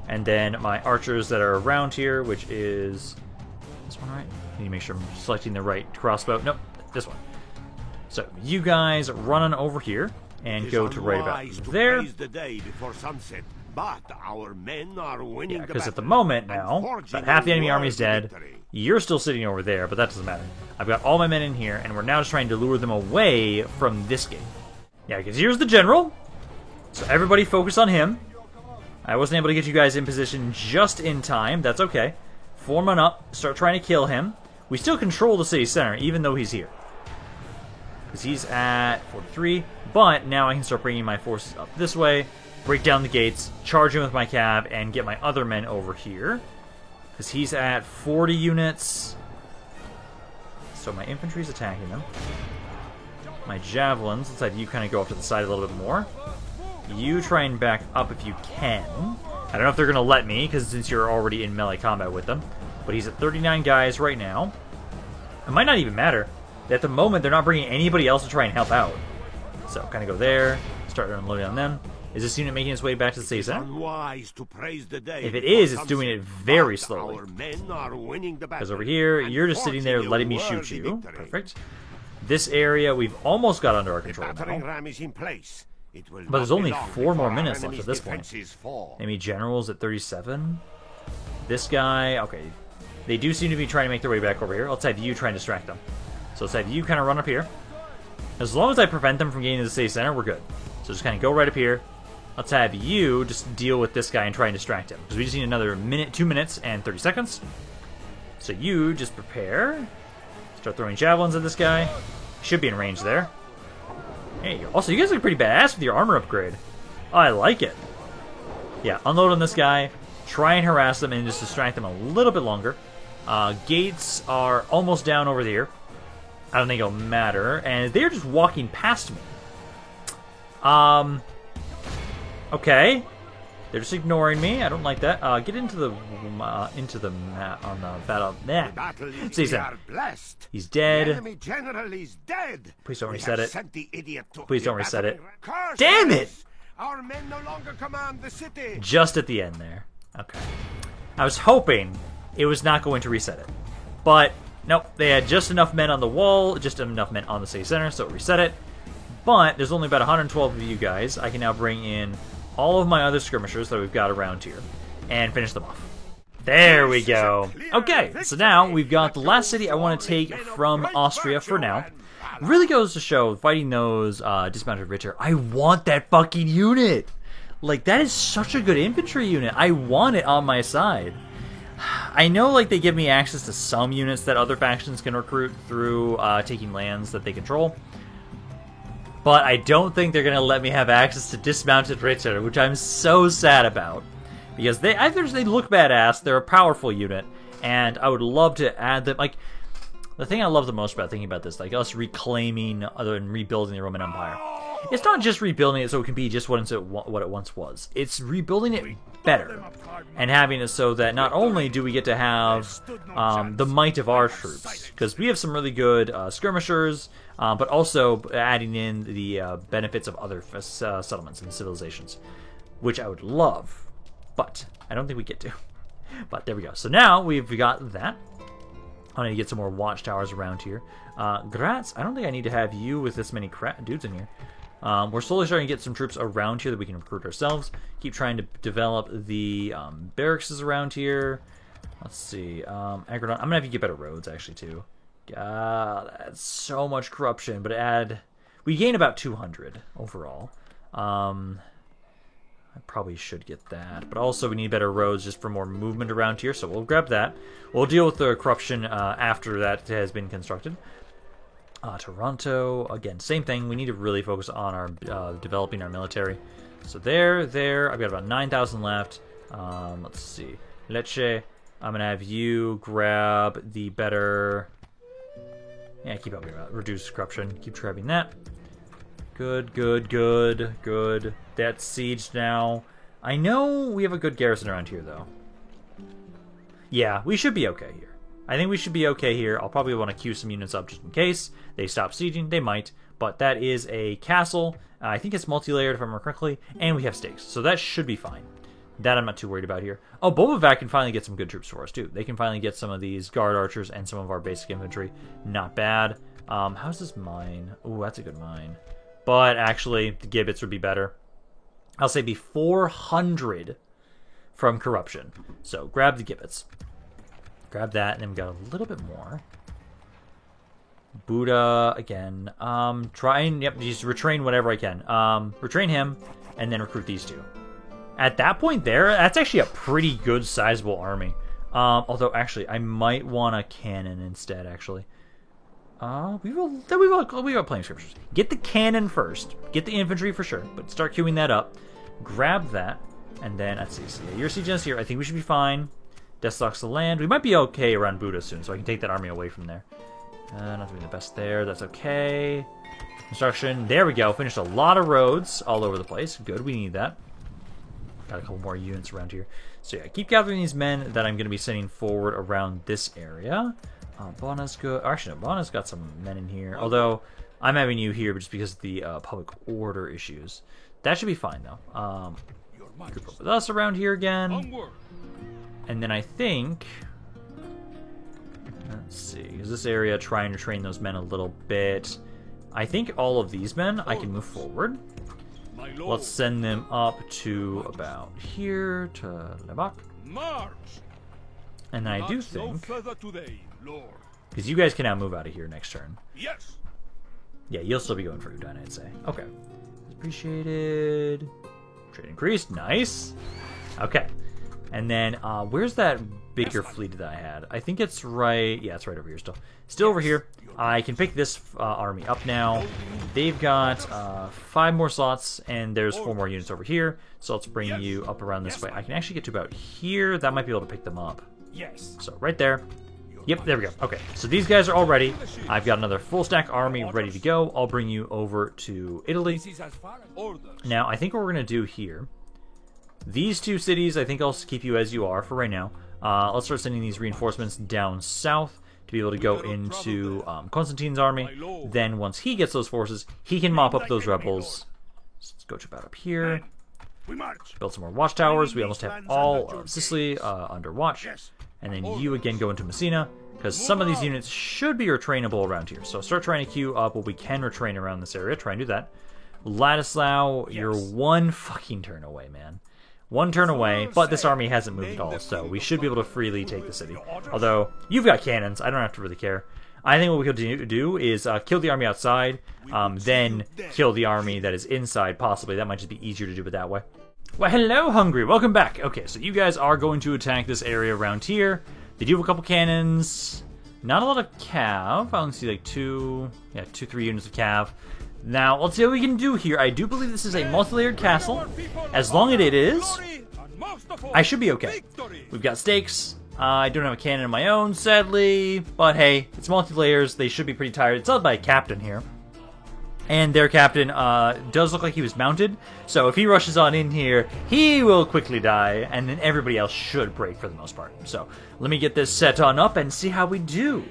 And then my archers that are around here, which is... This one, right? I need to make sure I'm selecting the right crossbow. Nope, this one. So, you guys run on over here and go to right about there. Yeah, because at the moment now, about half the enemy army is dead. You're still sitting over there, but that doesn't matter. I've got all my men in here, and we're now just trying to lure them away from this gate. Yeah, because here's the general. So everybody focus on him. I wasn't able to get you guys in position just in time. That's okay. Form on up. Start trying to kill him. We still control the city center, even though he's here. Because he's at 43. But now I can start bringing my forces up this way. Break down the gates. Charge him with my cav. And get my other men over here. Because he's at 40 units. So my infantry's attacking them. My javelins. Let's have you kind of go up to the side a little bit more. You try and back up if you can. I don't know if they're going to let me, because since you're already in melee combat with them. But he's at 39 guys right now. It might not even matter. At the moment, they're not bringing anybody else to try and help out. So, kind of go there. Start unloading on them. Is this unit making its way back to the city center? If it is, it's doing it very slowly. Because over here, you're just sitting there letting me shoot you. Perfect. This area, we've almost got under our control now. But there's only 4 more minutes left at this point. Enemy generals at 37. This guy, okay. They do seem to be trying to make their way back over here. Let's have you try and distract them. So let's have you kind of run up here. As long as I prevent them from getting to the city center, we're good. So just kind of go right up here. Let's have you just deal with this guy and try and distract him. Because we just need another minute, 2 minutes, and 30 seconds. So you just prepare. Start throwing javelins at this guy. Should be in range there. There you go. Also, you guys look pretty badass with your armor upgrade. Oh, I like it. Yeah, unload on this guy. Try and harass them and just distract them a little bit longer. Gates are almost down over there. I don't think it'll matter. And they're just walking past me. Okay. They're just ignoring me. I don't like that. Get into the map on the battle. Nah. See that? He's dead. Please don't reset it. Please don't reset it. Damn it! Our men no longer command the city. Just at the end there. Okay. I was hoping it was not going to reset it. But, nope. They had just enough men on the wall, just enough men on the city center, so it reset it. But, there's only about 112 of you guys. I can now bring in all of my other skirmishers that we've got around here and finish them off. There we go. Okay, so now we've got the last city I want to take from Austria for now. Really goes to show, fighting those dismounted Ritter, I want that fucking unit! Like, that is such a good infantry unit. I want it on my side. I know, like, they give me access to some units that other factions can recruit through taking lands that they control. But I don't think they're going to let me have access to dismounted Ritter, which I'm so sad about. Because they look badass, they're a powerful unit, and I would love to add them. Like, the thing I love the most about thinking about this, like us reclaiming and rebuilding the Roman Empire, it's not just rebuilding it so it can be just what it once was. It's rebuilding it better and having it so that not only do we get to have the might of our troops, because we have some really good skirmishers, but also adding in the benefits of other settlements and civilizations, which I would love, but I don't think we get to. But there we go. So now we've got that. I need to get some more watchtowers around here. Graz, I don't think I need to have you with this many dudes in here. We're slowly starting to get some troops around here that we can recruit ourselves. Keep trying to develop the barracks around here. Let's see. Agrodon, I'm going to have you get better roads, actually, too. God, that's so much corruption. But we gain about 200 overall. I probably should get that. But also we need better roads just for more movement around here. So we'll grab that. We'll deal with the corruption after that has been constructed. Toronto, again, same thing. We need to really focus on our developing our military. So there. I've got about 9,000 left. Let's see. Lecce, I'm going to have you grab the better... Yeah, keep helping about reduce corruption. Keep grabbing that. Good. That's sieged now. I know we have a good garrison around here, though. Yeah, we should be okay here. I think we should be okay here. I'll probably want to queue some units up just in case they stop sieging. They might, but that is a castle. I think it's multi-layered if I remember correctly, and we have stakes, so that should be fine. That I'm not too worried about here. Oh, Boba can finally get some good troops for us, too. They can finally get some of these guard archers and some of our basic infantry. Not bad. How's this mine? Ooh, that's a good mine. But actually, the gibbets would be better. I'll say be 400 from corruption. So grab the gibbets. Grab that, and then we got a little bit more. Buddha, again. Just retrain whatever I can. Retrain him, and then recruit these two. At that point there, that's actually a pretty good sizable army. Although, actually, I might want a cannon instead, actually. We got plenty of scriptures. Get the cannon first. Get the infantry for sure, but start queuing that up. Grab that, and then, let's see. So yeah, your siege is here. I think we should be fine. Deathlocks the land. We might be okay around Buddha soon, so I can take that army away from there. Not doing the best there. That's okay. Construction. There we go. Finished a lot of roads all over the place. Good. We need that. Got a couple more units around here. So yeah, keep gathering these men that I'm going to be sending forward around this area. Bona's good. Actually, no, Bona's got some men in here. Although, I'm having you here just because of the public order issues. That should be fine, though. Group up with us around here again. And then I think... Let's see. Is this area trying to train those men a little bit? I think all of these men I can move forward. Let's send them up to about here to Lebak. And I do think... Because you guys can now move out of here next turn. Yes. Yeah, you'll still be going for Udine, I'd say. Okay. Appreciated. Trade increased. Nice. Okay. And then, where's that bigger fleet that I had? I think it's right... Yeah, it's right over here still. Still over here. I can pick this army up now. They've got 5 more slots, and there's 4 more units over here. So let's bring you up around this way. I can actually get to about here. That might be able to pick them up. Yes. So right there. Yep, there we go. Okay, so these guys are all ready. I've got another full stack army ready to go. I'll bring you over to Italy. Now, I think what we're going to do here... These 2 cities, I think I'll keep you as you are for right now. Let's start sending these reinforcements down south to be able to go into Constantine's army. Then once he gets those forces, he can mop up those rebels. So let's go to about up here. Build some more watchtowers. We almost have all of Sicily under watch. And then you again go into Messina, because some of these units should be retrainable around here. So start trying to queue up what we can retrain around this area. Try and do that. Ladislao, you're 1 fucking turn away, man. 1 turn away, but this army hasn't moved at all, so we should be able to freely take the city. Although, you've got cannons, I don't have to really care. I think what we could do is kill the army outside, then kill the army that is inside, possibly. That might just be easier to do it that way. Well, hello, Hungry. Welcome back. Okay, so you guys are going to attack this area around here. They do have a couple cannons. Not a lot of cav. I only see like 3 units of cav. Now, let's see what we can do here. I do believe this is a multi-layered castle. As long as it is, I should be okay. We've got stakes. I don't have a cannon of my own, sadly, but hey, it's multi-layers. They should be pretty tired. It's led by a captain here. And their captain does look like he was mounted, so if he rushes on in here, he will quickly die, and then everybody else should break for the most part. So let me get this set on up and see how we do.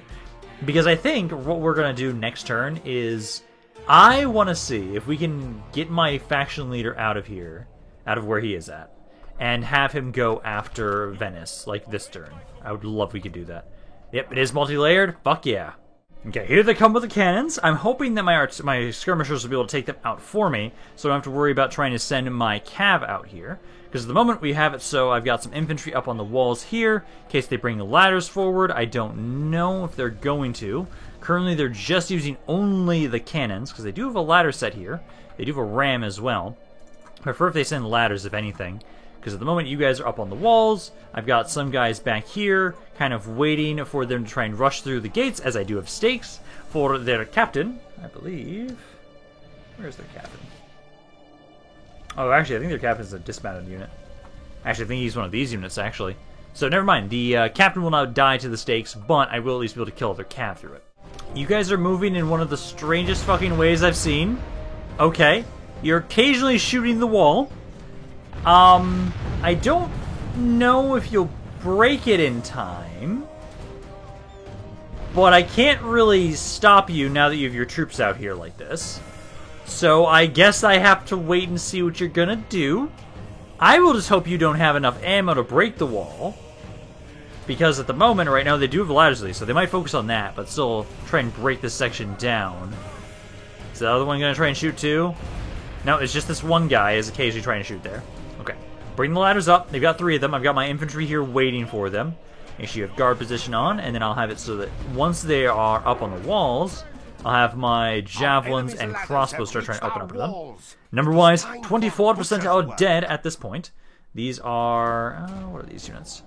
Because I think what we're going to do next turn is, I want to see if we can get my faction leader out of here, out of where he is at, and have him go after Venice, like this turn. I would love if we could do that. Yep, it is multi-layered. Fuck yeah. Okay, here they come with the cannons. I'm hoping that my skirmishers will be able to take them out for me, so I don't have to worry about trying to send my cav out here. Because at the moment we have it so I've got some infantry up on the walls here, in case they bring the ladders forward. I don't know if they're going to. Currently they're just using only the cannons, because they do have a ladder set here. They do have a ram as well. I prefer if they send ladders, if anything. Because at the moment you guys are up on the walls, I've got some guys back here, kind of waiting for them to try and rush through the gates, as I do have stakes for their captain, I believe. Where's their captain? Oh, actually, I think their captain's a dismounted unit. Actually, I think he's one of these units, actually. So, never mind. The captain will not die to the stakes, but I will at least be able to kill their cav through it. You guys are moving in one of the strangest fucking ways I've seen. Okay. You're occasionally shooting the wall. I don't know if you'll break it in time, but I can't really stop you now that you have your troops out here like this. So I guess I have to wait and see what you're gonna do. I will just hope you don't have enough ammo to break the wall, because at the moment, right now, they do have ladders, so they might focus on that, but still try and break this section down. Is the other one gonna try and shoot too? No, it's just this one guy is occasionally trying to shoot there. Okay. Bring the ladders up. They've got 3 of them. I've got my infantry here waiting for them. Make sure you have guard position on, and then I'll have it so that once they are up on the walls, I'll have my javelins and crossbows start trying to open up to them. Number-wise, 24% are dead at this point. These are... what are these units?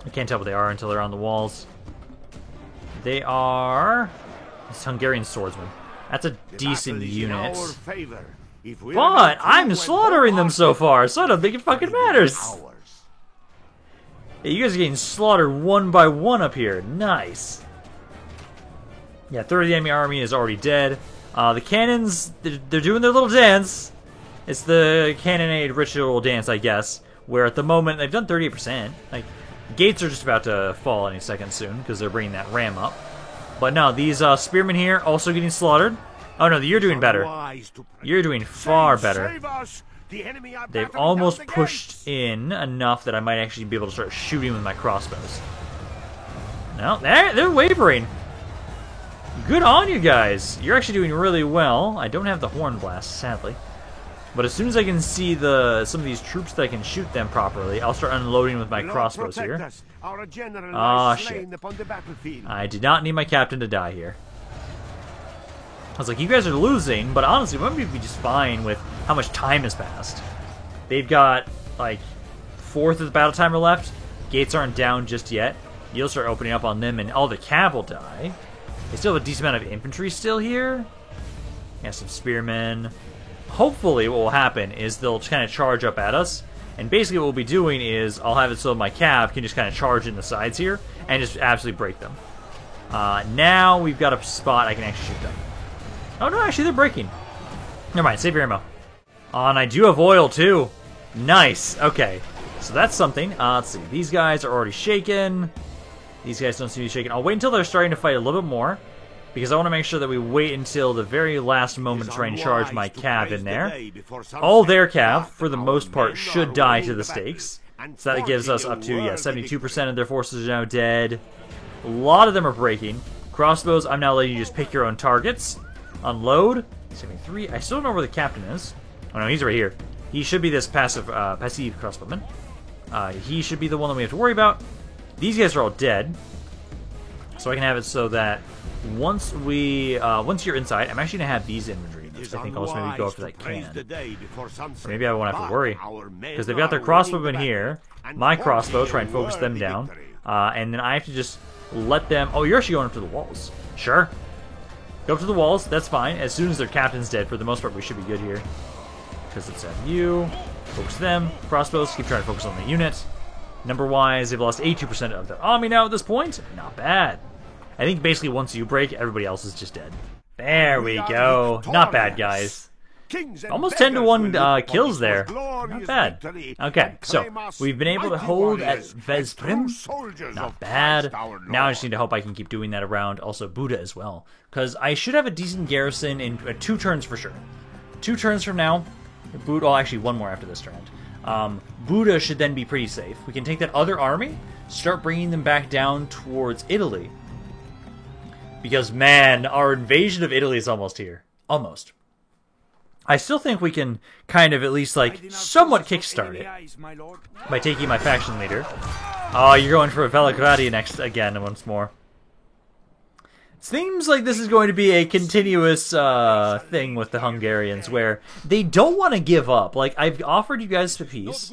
I can't tell what they are until they're on the walls. They are... It's Hungarian swordsmen. That's a decent unit. But I'm slaughtering them so far, so I don't think it fucking matters. Yeah, you guys are getting slaughtered one by one up here. Nice. Yeah, 30 of the enemy army is already dead. The cannons, they're doing their little dance. It's the cannonade ritual dance, I guess, where at the moment they've done 38%. Like, gates are just about to fall any second soon because they're bringing that ram up. But no, these spearmen here also getting slaughtered. Oh no, you're doing better. You're doing far better. They've almost pushed in enough that I might actually be able to start shooting with my crossbows. No, they're wavering. Good on you guys. You're actually doing really well. I don't have the horn blast, sadly. But as soon as I can see some of these troops that I can shoot them properly, I'll start unloading with my crossbows here. Ah, shit. I did not need my captain to die here. I was like, you guys are losing, but honestly, we might be just fine with how much time has passed. They've got, like, 1/4 of the battle timer left. Gates aren't down just yet. You'll start opening up on them, and all the cav will die. They still have a decent amount of infantry still here. Yeah, some spearmen. Hopefully what will happen is they'll kind of charge up at us, and basically what we'll be doing is I'll have it so my cav can just kind of charge in the sides here and just absolutely break them. Now we've got a spot I can actually shoot them. Oh no, actually they're breaking. Never mind, save your ammo. And I do have oil too. Nice. Okay, so that's something. Let's see. These guys are already shaken. These guys don't seem to be shaken. I'll wait until they're starting to fight a little bit more, because I want to make sure that we wait until the very last moment to try and charge my cav in there. All their cav, for the most part, should die to the stakes. So that gives us up to, 72% of their forces are now dead. A lot of them are breaking. Crossbows, I'm now letting you just pick your own targets. Unload. 73. I still don't know where the captain is. Oh no, he's right here. He should be this passive crossbowman. He should be the one that we have to worry about. These guys are all dead. So so I can have it so that once you're inside, I'm actually gonna have these infantry. I think also maybe go after that cannon. Or maybe I won't have to worry because they've got their crossbowmen here. My crossbow, try and focus them down, and then I have to just let them. Oh, you're actually going up to the walls. Sure, go up to the walls. That's fine. As soon as their captain's dead, for the most part, we should be good here. Because it's you. Focus them. Crossbows. Keep trying to focus on the unit. Number-wise, they've lost 82% of their army now at this point. Not bad. I think basically once you break, everybody else is just dead. There we go. Not bad, guys. Almost 10 to 1 kills there. Not bad. Okay, so we've been able to hold at Veszprém. Not bad. Now I just need to hope I can keep doing that around also Buda as well. Because I should have a decent garrison in 2 turns for sure. 2 turns from now. Buda, well, actually one more after this turn. Buda should then be pretty safe. We can take that other army, start bringing them back down towards Italy. Because, man, our invasion of Italy is almost here. Almost. I still think we can kind of at least, like, somewhat kickstart it by taking my faction leader. Oh, you're going for a Veligradi next again once more. Seems like this is going to be a continuous thing with the Hungarians, where they don't want to give up. Like, I've offered you guys peace,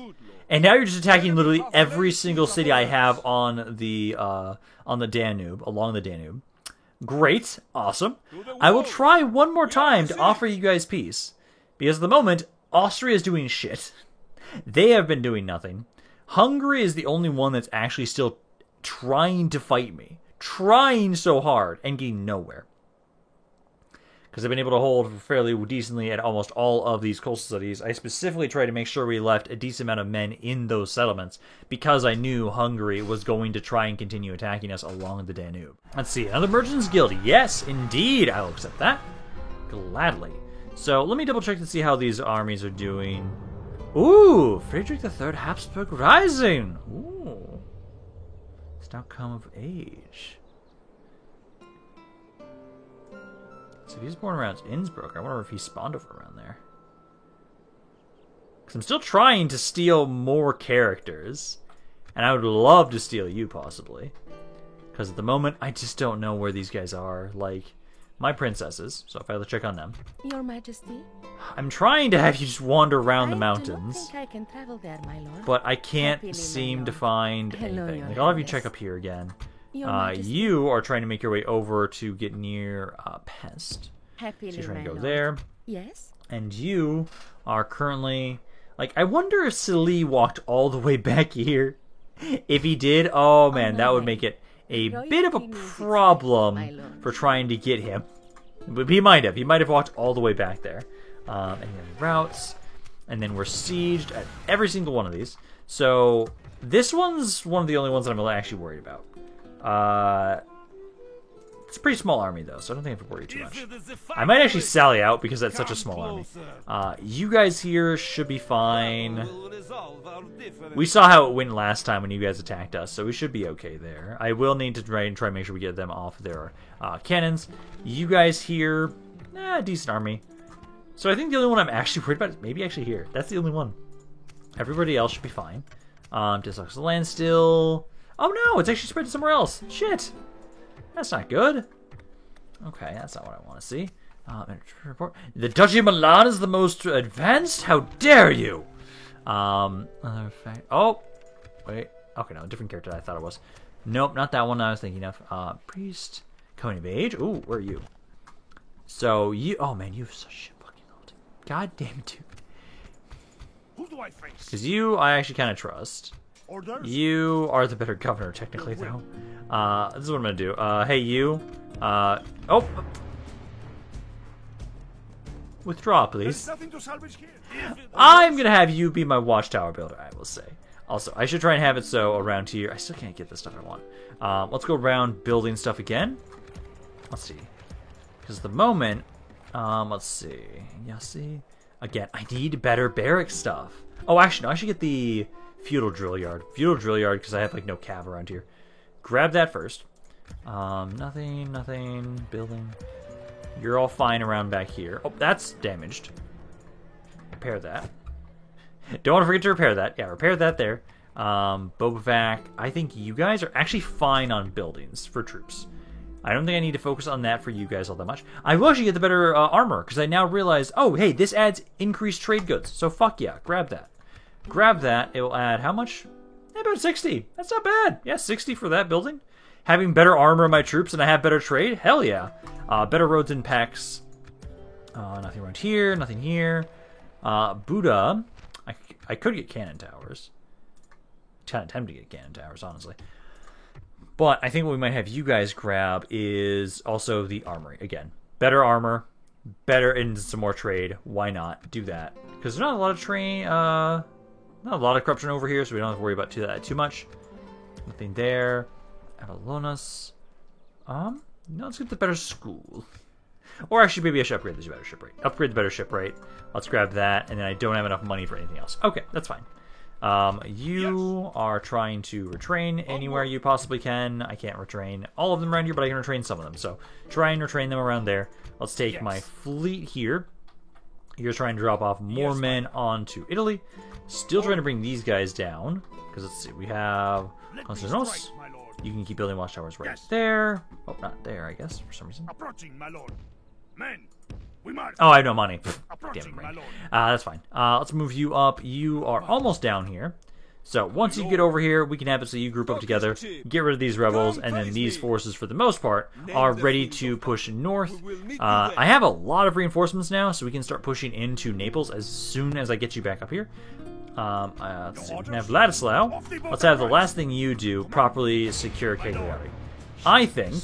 and now you're just attacking literally every single city I have on the Danube, along the Danube. Great, awesome. I will try one more time to offer you guys peace, because at the moment, Austria is doing shit. They have been doing nothing. Hungary is the only one that's actually still trying to fight me. Trying so hard and getting nowhere. Because I've been able to hold fairly decently at almost all of these coastal cities. I specifically tried to make sure we left a decent amount of men in those settlements because I knew Hungary was going to try and continue attacking us along the Danube. Let's see, another Merchants Guild. Yes, indeed, I'll accept that. Gladly. So let me double check to see how these armies are doing. Ooh, Friedrich III Habsburg Rising. Ooh. It's now come of age. So if he's born around Innsbruck, I wonder if he spawned over around there. Because I'm still trying to steal more characters. And I would love to steal you, possibly. Because at the moment, I just don't know where these guys are. Like, my princesses. So if I check on them. Your Majesty? I'm trying to have you just wander around the mountains. I don't think I can travel there, my lord. But I can't Happily, seem to find anything. Like, I'll have you check up here again. You are trying to make your way over to get near Pest. Happily, so you're trying to go lord. there. Yes? And you are currently... Like, I wonder if Sully walked all the way back here. If he did, oh man, that would make it a bit of a problem for trying to get him. But he might have. He might have walked all the way back there. And then routes. And then we're sieged at every single one of these. So, this one's one of the only ones that I'm actually worried about. It's a pretty small army, though, so I don't think I have to worry too much. I might actually sally out because that's such a small army. You guys here should be fine. We saw how it went last time when you guys attacked us, so we should be okay there. I will need to try and make sure we get them off their cannons. You guys here, decent army. So I think the only one I'm actually worried about is maybe actually here. That's the only one. Everybody else should be fine. Dislocks the land still. Oh no, it's actually spread to somewhere else. Shit. That's not good. Okay, that's not what I want to see. Report. The Duchy of Milan is the most advanced? How dare you? Other fact. Oh, wait. Okay, no, different character than I thought it was. Nope, not that one I was thinking of. Priest. Coming of age. Ooh, where are you? So, you. Oh, man, you have such shit fucking loyalty. God damn it, dude. Who do I face? Because you, I actually kind of trust. Orders? You are the better governor, technically, though. This is what I'm gonna do. Hey, you. Oh! Withdraw, please. Nothing to salvage here. I'm gonna have you be my watchtower builder, I will say. Also, I should try and have it so around here. I still can't get the stuff I want. Let's go around building stuff again. Let's see. Because at the moment, let's see. Yeah, see? Again, I need better barrack stuff. Oh, actually, no, I should get the feudal drill yard. Feudal drill yard, because I have, like, no cav around here. Grab that first. Nothing. Building. You're all fine around back here. Oh, that's damaged. Repair that. Don't want to forget to repair that. Yeah, repair that there. Boba Vac. I think you guys are actually fine on buildings for troops. I don't think I need to focus on that for you guys all that much. I will actually get the better armor, because I now realize, oh, hey, this adds increased trade goods. So fuck yeah, grab that. Grab that. It will add how much? About 60. That's not bad. Yeah, 60 for that building. Having better armor on my troops and I have better trade? Hell yeah. Better roads and packs. Nothing around here. Nothing here. Buddha. I could get cannon towers. Kind of tempted to get cannon towers, honestly. But I think what we might have you guys grab is also the armory. Again, better armor, better and some more trade. Why not do that? Because there's not a lot of not a lot of corruption over here, so we don't have to worry about that too much. Nothing there. Avallonas. No, let's get the better school. Or actually, maybe I should upgrade the better ship rate. Upgrade the better ship rate. Let's grab that, and then I don't have enough money for anything else. Okay, that's fine. You are trying to retrain anywhere you possibly can. I can't retrain all of them around here, but I can retrain some of them. So try and retrain them around there. Let's take my fleet here. You're trying to drop off more men onto Italy. Still trying to bring these guys down. Because let's see, we have Constantinos. You can keep building watchtowers right there. Oh, not there, I guess, for some reason. Approaching, my lord. Men, we march. Oh, I have no money. Damn it, Approaching, my brain. lord. That's fine. Let's move you up. You are almost down here. So once you get over here, we can have it so you group up together, get rid of these rebels, and then these forces, for the most part, are ready to push north. I have a lot of reinforcements now, so we can start pushing into Naples as soon as I get you back up here. Let's see, we can have Ladislao. Let's have the last thing you do properly secure Cagliari. I think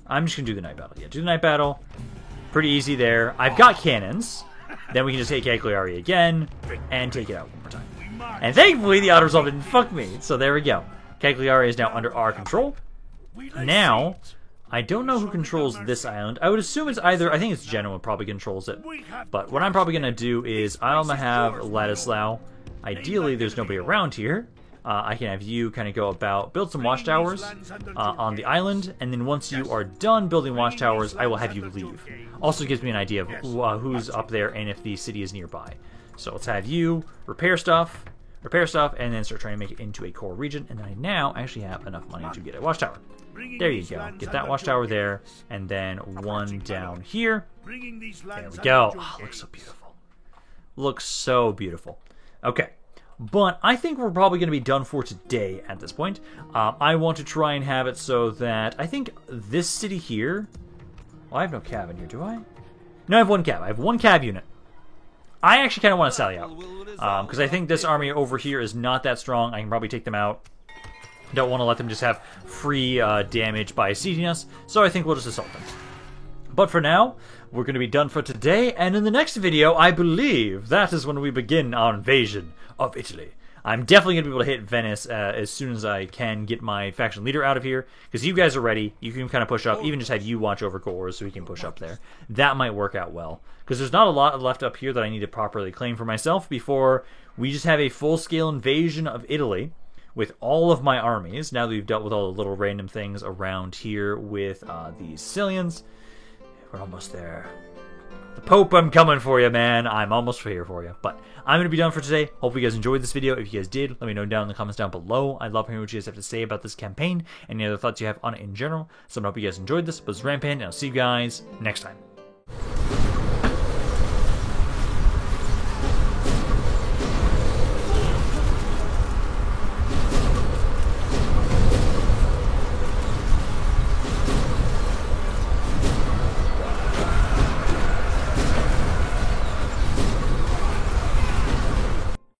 I'm just gonna do the night battle. Yeah, do the night battle. Pretty easy there. I've got cannons. Then we can just take Cagliari again and take it out one more time. And thankfully the auto resolve didn't fuck me. So there we go. Cagliari is now under our control. Now, I don't know who controls this island. I would assume it's either, I think it's Genoa probably controls it. But what I'm probably going to do is I'm going to have Ladislao. Ideally, there's nobody around here. I can have you kind of go about, build some watchtowers on the island, and then once you are done building watchtowers, I will have you leave. Also gives me an idea of who's up there and if the city is nearby. So let's have you repair stuff, and then start trying to make it into a core region, and then I now actually have enough money to get a watchtower. There you go. Get that watchtower there, and then one down here. There we go. Oh, looks so beautiful. Looks so beautiful. Okay. But I think we're probably going to be done for today at this point. I want to try and have it so that I think this city here... Well, I have no cab in here, do I? No, I have one cab. I have one cab unit. I actually kind of want to sally out. Because I think this army over here is not that strong. I can probably take them out. Don't want to let them just have free damage by sieging us. So I think we'll just assault them. But for now, we're going to be done for today. And in the next video, I believe that is when we begin our invasion of Italy. I'm definitely going to be able to hit Venice as soon as I can get my faction leader out of here. Because you guys are ready. You can kind of push up. Even just have you watch over Gores so we can push up there. That might work out well. Because there's not a lot left up here that I need to properly claim for myself before we just have a full-scale invasion of Italy with all of my armies. Now that we've dealt with all the little random things around here with the Sicilians. We're almost there. The Pope, I'm coming for you, man. I'm almost here for you. But I'm going to be done for today. Hope you guys enjoyed this video. If you guys did, let me know down in the comments down below. I love hearing what you guys have to say about this campaign. Any other thoughts you have on it in general. So I hope you guys enjoyed this. But this is Rampan, and I'll see you guys next time.